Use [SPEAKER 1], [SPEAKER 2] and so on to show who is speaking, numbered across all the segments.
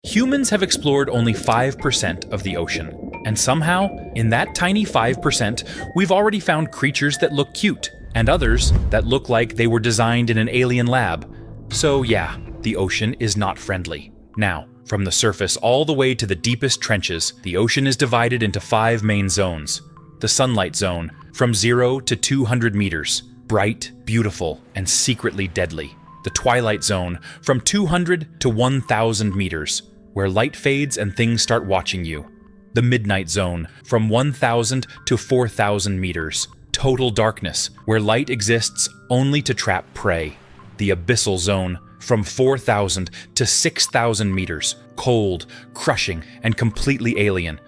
[SPEAKER 1] Humans have explored only 5% of the ocean, and somehow, in that tiny 5%, we've already found creatures that look cute, and others that look like they were designed in an alien lab. So yeah, the ocean is not friendly. Now, from the surface all the way to the deepest trenches, the ocean is divided into 5 main zones. The sunlight zone, from 0 to 200 meters, bright, beautiful, and secretly deadly. The twilight zone, from 200 to 1,000 meters, where light fades and things start watching you. The midnight zone, from 1,000 to 4,000 meters, total darkness, where light exists only to trap prey. The abyssal zone, from 4,000 to 6,000 meters, cold, crushing, and completely alien.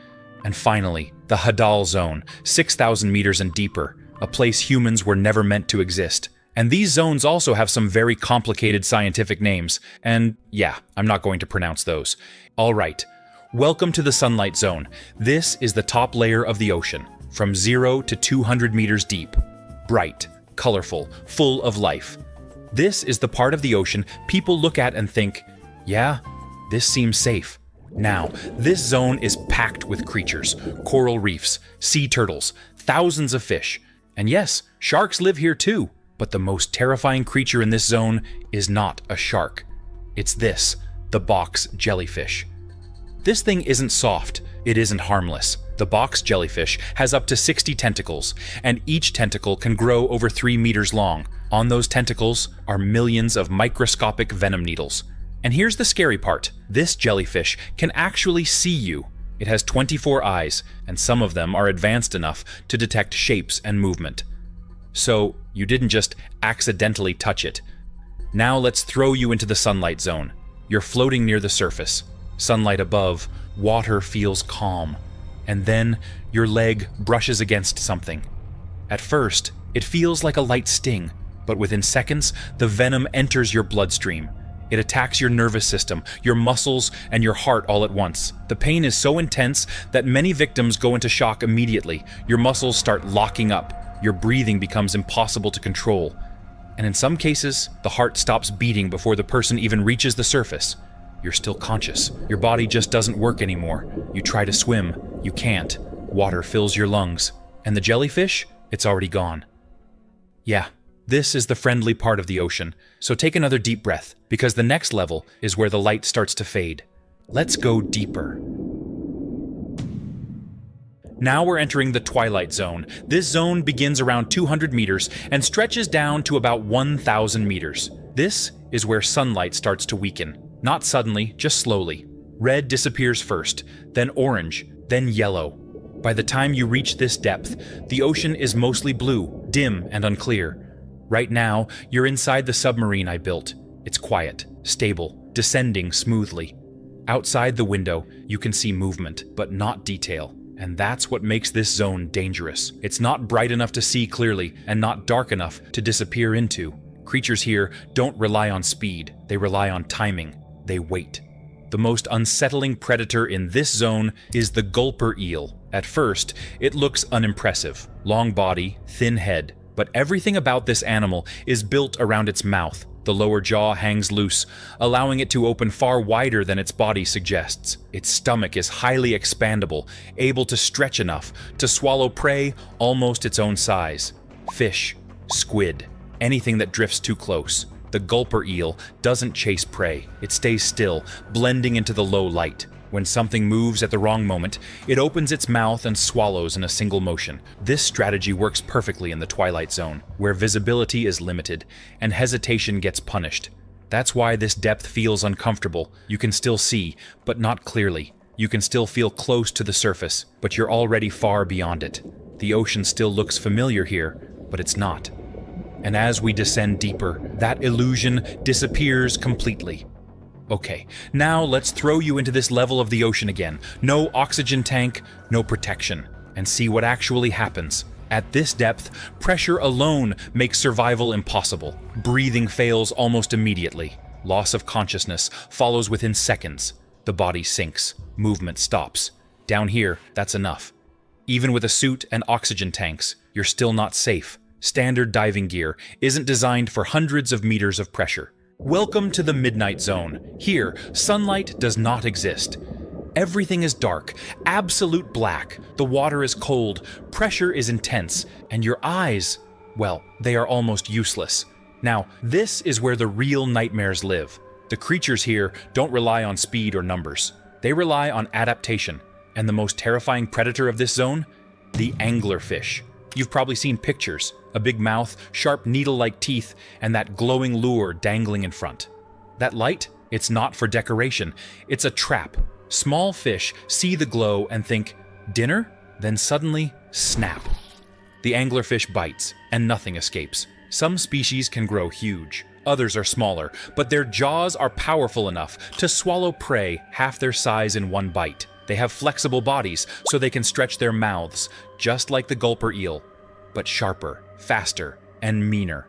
[SPEAKER 1] And finally, the Hadal zone, 6,000 meters and deeper, a place humans were never meant to exist. And these zones also have some very complicated scientific names, and yeah, I'm not going to pronounce those. All right, welcome to the sunlight zone. This is the top layer of the ocean, from 0 to 200 meters deep. Bright, colorful, full of life. This is the part of the ocean people look at and think, yeah, this seems safe. Now, this zone is packed with creatures, coral reefs, sea turtles, thousands of fish. And yes, sharks live here too. But the most terrifying creature in this zone is not a shark. It's this, the box jellyfish. This thing isn't soft, it isn't harmless. The box jellyfish has up to 60 tentacles, and each tentacle can grow over 3 meters long. On those tentacles are millions of microscopic venom needles. And here's the scary part. This jellyfish can actually see you. It has 24 eyes, and some of them are advanced enough to detect shapes and movement. So, you didn't just accidentally touch it. Now let's throw you into the sunlight zone. You're floating near the surface. Sunlight above, water feels calm. And then, your leg brushes against something. At first, it feels like a light sting, but within seconds, the venom enters your bloodstream. It attacks your nervous system, your muscles, and your heart all at once. The pain is so intense that many victims go into shock immediately. Your muscles start locking up. Your breathing becomes impossible to control. And in some cases, the heart stops beating before the person even reaches the surface. You're still conscious. Your body just doesn't work anymore. You try to swim. You can't. Water fills your lungs. And the jellyfish? It's already gone. Yeah, this is the friendly part of the ocean. So take another deep breath, because the next level is where the light starts to fade. Let's go deeper. Now we're entering the twilight zone. This zone begins around 200 meters and stretches down to about 1,000 meters. This is where sunlight starts to weaken. Not suddenly, just slowly. Red disappears first, then orange, then yellow. By the time you reach this depth, the ocean is mostly blue, dim and unclear. Right now, you're inside the submarine I built. It's quiet, stable, descending smoothly. Outside the window, you can see movement, but not detail. And that's what makes this zone dangerous. It's not bright enough to see clearly, and not dark enough to disappear into. Creatures here don't rely on speed, they rely on timing. They wait. The most unsettling predator in this zone is the gulper eel. At first, it looks unimpressive. Long body, thin head. But everything about this animal is built around its mouth. The lower jaw hangs loose, allowing it to open far wider than its body suggests. Its stomach is highly expandable, able to stretch enough to swallow prey almost its own size. Fish, squid, anything that drifts too close. The gulper eel doesn't chase prey. It stays still, blending into the low light. When something moves at the wrong moment, it opens its mouth and swallows in a single motion. This strategy works perfectly in the twilight zone, where visibility is limited and hesitation gets punished. That's why this depth feels uncomfortable. You can still see, but not clearly. You can still feel close to the surface, but you're already far beyond it. The ocean still looks familiar here, but it's not. And as we descend deeper, that illusion disappears completely. Okay, now let's throw you into this level of the ocean again. No oxygen tank, no protection. And see what actually happens. At this depth, pressure alone makes survival impossible. Breathing fails almost immediately. Loss of consciousness follows within seconds. The body sinks. Movement stops. Down here, that's enough. Even with a suit and oxygen tanks, you're still not safe. Standard diving gear isn't designed for hundreds of meters of pressure. Welcome to the Midnight Zone. Here, sunlight does not exist. Everything is dark, absolute black. The water is cold, pressure is intense, and your eyes, well, they are almost useless. Now, this is where the real nightmares live. The creatures here don't rely on speed or numbers. They rely on adaptation. And the most terrifying predator of this zone? The anglerfish. You've probably seen pictures. A big mouth, sharp needle-like teeth, and that glowing lure dangling in front. That light? It's not for decoration. It's a trap. Small fish see the glow and think, dinner? Then suddenly, snap. The anglerfish bites, and nothing escapes. Some species can grow huge. Others are smaller, but their jaws are powerful enough to swallow prey half their size in one bite. They have flexible bodies, so they can stretch their mouths, just like the gulper eel, but sharper, faster, and meaner.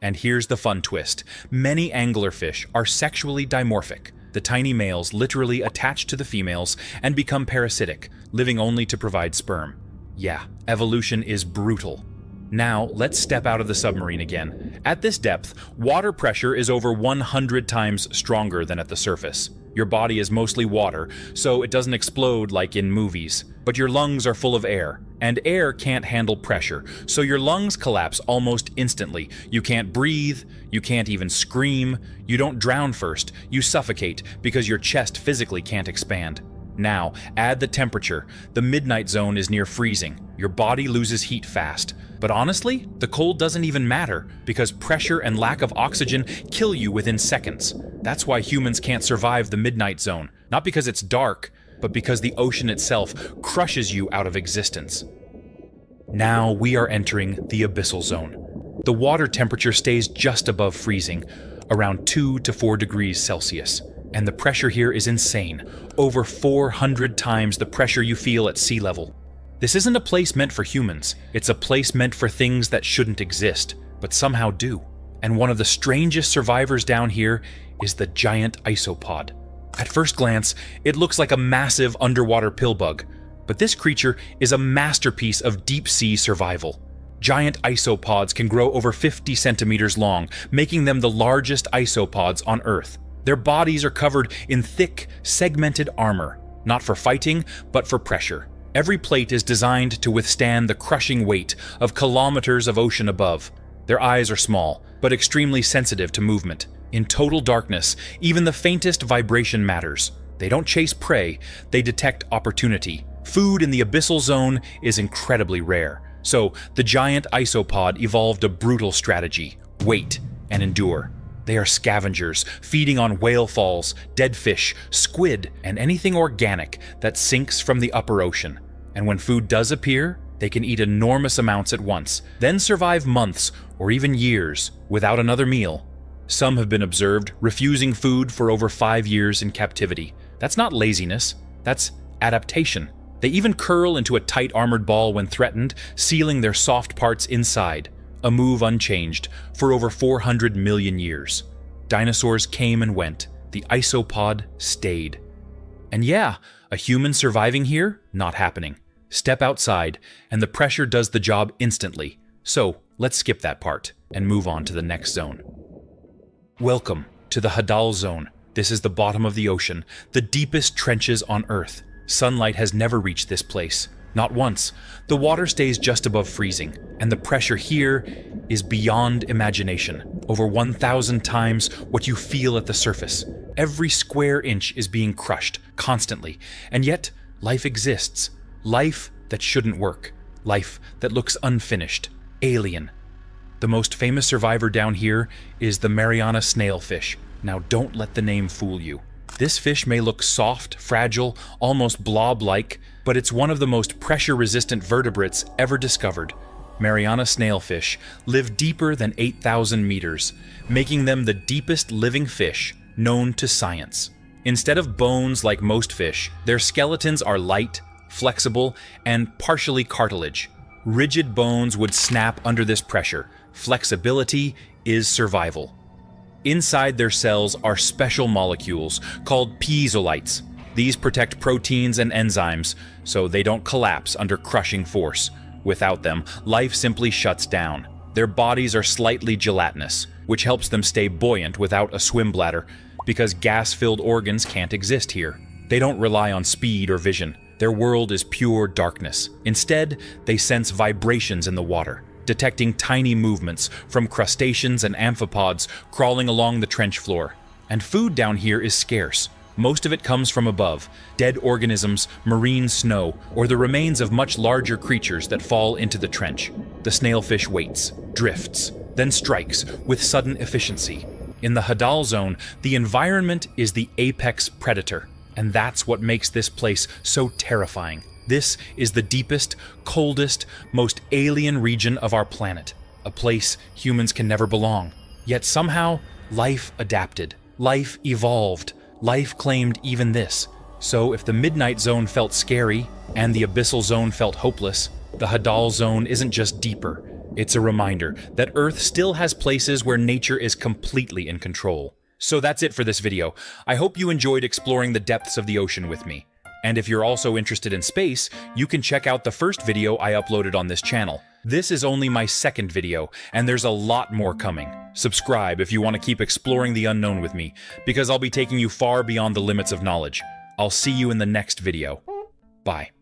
[SPEAKER 1] And here's the fun twist. Many anglerfish are sexually dimorphic. The tiny males literally attach to the females and become parasitic, living only to provide sperm. Yeah, evolution is brutal. Now, let's step out of the submarine again. At this depth, water pressure is over 100 times stronger than at the surface. Your body is mostly water, so it doesn't explode like in movies. But your lungs are full of air, and air can't handle pressure, so your lungs collapse almost instantly. You can't breathe, you can't even scream, you don't drown first, you suffocate because your chest physically can't expand. Now, add the temperature. The midnight zone is near freezing. Your body loses heat fast. But honestly, the cold doesn't even matter, because pressure and lack of oxygen kill you within seconds. That's why humans can't survive the midnight zone. Not because it's dark, but because the ocean itself crushes you out of existence. Now we are entering the abyssal zone. The water temperature stays just above freezing, around 2 to 4 degrees Celsius. And the pressure here is insane, over 400 times the pressure you feel at sea level. This isn't a place meant for humans, it's a place meant for things that shouldn't exist, but somehow do. And one of the strangest survivors down here is the giant isopod. At first glance, it looks like a massive underwater pillbug, but this creature is a masterpiece of deep-sea survival. Giant isopods can grow over 50 centimeters long, making them the largest isopods on Earth. Their bodies are covered in thick, segmented armor, not for fighting, but for pressure. Every plate is designed to withstand the crushing weight of kilometers of ocean above. Their eyes are small, but extremely sensitive to movement. In total darkness, even the faintest vibration matters. They don't chase prey, they detect opportunity. Food in the abyssal zone is incredibly rare. So, the giant isopod evolved a brutal strategy: wait and endure. They are scavengers, feeding on whale falls, dead fish, squid, and anything organic that sinks from the upper ocean. And when food does appear, they can eat enormous amounts at once, then survive months or even years without another meal. Some have been observed refusing food for over 5 years in captivity. That's not laziness, that's adaptation. They even curl into a tight armored ball when threatened, sealing their soft parts inside. A move unchanged for over 400 million years. Dinosaurs came and went. The isopod stayed. And yeah, a human surviving here? Not happening. Step outside, and the pressure does the job instantly. So, let's skip that part and move on to the next zone. Welcome to the Hadal Zone. This is the bottom of the ocean, the deepest trenches on Earth. Sunlight has never reached this place. Not once. The water stays just above freezing, and the pressure here is beyond imagination. Over 1,000 times what you feel at the surface. Every square inch is being crushed, constantly. And yet, life exists. Life that shouldn't work. Life that looks unfinished. Alien. The most famous survivor down here is the Mariana snailfish. Now don't let the name fool you. This fish may look soft, fragile, almost blob-like, but it's one of the most pressure-resistant vertebrates ever discovered. Mariana snailfish live deeper than 8,000 meters, making them the deepest living fish known to science. Instead of bones like most fish, their skeletons are light, flexible, and partially cartilage. Rigid bones would snap under this pressure. Flexibility is survival. Inside their cells are special molecules called piezolites. These protect proteins and enzymes, so they don't collapse under crushing force. Without them, life simply shuts down. Their bodies are slightly gelatinous. which helps them stay buoyant without a swim bladder, because gas-filled organs can't exist here. They don't rely on speed or vision. Their world is pure darkness. Instead, they sense vibrations in the water, detecting tiny movements from crustaceans and amphipods crawling along the trench floor. And food down here is scarce. Most of it comes from above, dead organisms, marine snow, or the remains of much larger creatures that fall into the trench. The snailfish waits, drifts, then strikes with sudden efficiency. In the Hadal zone, the environment is the apex predator, and that's what makes this place so terrifying. This is the deepest, coldest, most alien region of our planet, a place humans can never belong. Yet somehow, life adapted, life evolved, life claimed even this. So if the Midnight Zone felt scary, and the Abyssal Zone felt hopeless, the Hadal Zone isn't just deeper. It's a reminder that Earth still has places where nature is completely in control. So that's it for this video. I hope you enjoyed exploring the depths of the ocean with me. And if you're also interested in space, you can check out the first video I uploaded on this channel. This is only my second video, and there's a lot more coming. Subscribe if you want to keep exploring the unknown with me, because I'll be taking you far beyond the limits of knowledge. I'll see you in the next video. Bye.